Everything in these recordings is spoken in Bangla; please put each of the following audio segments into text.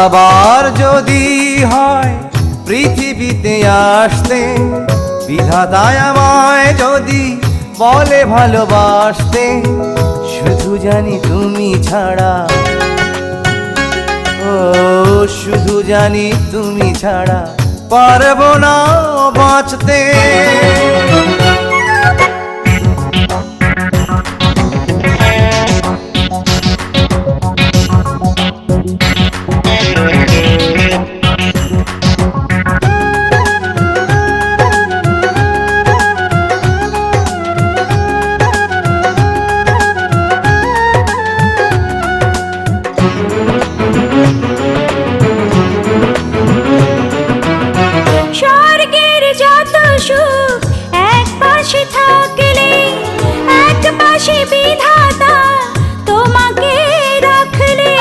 আবার যদি হয় পৃথিবীতে আসতে, বিধাতায় আমায় যদি বলে ভালোবাসতে, শুধু জানি তুমি ছাড়া, ও শুধু জানি তুমি ছাড়া পারবো না বাঁচতে। স্বর্গের যত সুখ এক পাশে থাকলে, এক পাশে বিধাতা তোমাকে রাখলে।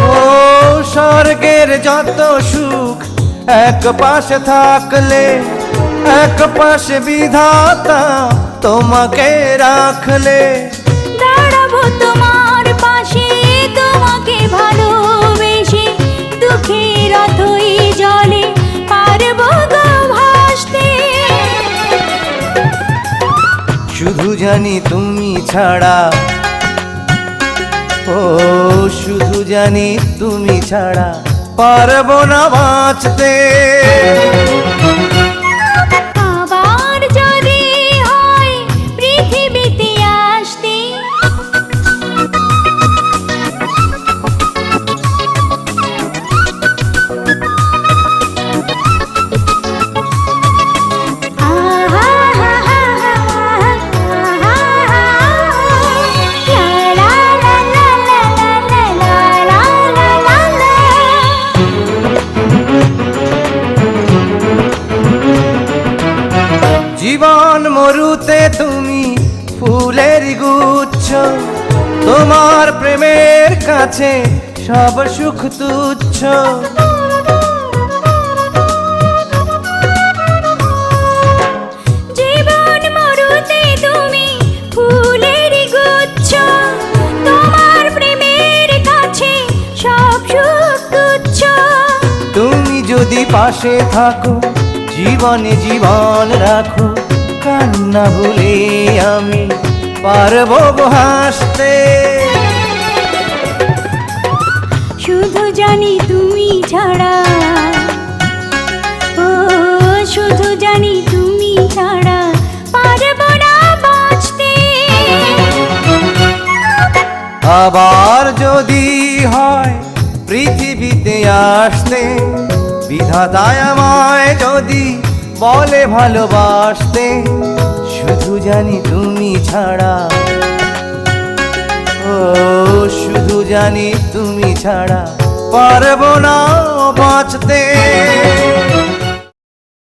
ও স্বর্গের যত সুখ এক পাশে থাকলে, এক পাশে বিধাতা তোমাকে রাখলে, দাঁড়াবো তোমার পাশে তোমাকে ভালোবেসে, দুঃখের অথই জলে পারবো গো ভাসতে। শুধু জানি তুমি ছাড়া, ও শুধু জানি তুমি ছাড়া পারবো না বাঁচতে। আবার যদি হয় পৃথিবীতে আসতে, জীবন মরুতে তুমি ফুলের গুচ্ছ, তোমার প্রেমের কাছে সব সুখ তুচ্ছ। জীবন মরুতে তুমি ফুলের গুচ্ছ, তোমার প্রেমের কাছে সব সুখ তুচ্ছ। তুমি যদি পাশে থাকো, জীবনে জীবন রাখো, কান্না ভুলে আমি পারবো গো হাসতে। শুধু জানি তুমি ছাড়া, ও শুধু জানি তুমি ছাড়া পারবো না বাঁচতে। আবার যদি হয় পৃথিবীতে আসতে, বিধাতায় আমায় যদি বলে ভালোবাসতে, শুধু জানি তুমি ছাড়া, ও শুধু জানি তুমি ছাড়া পারবো না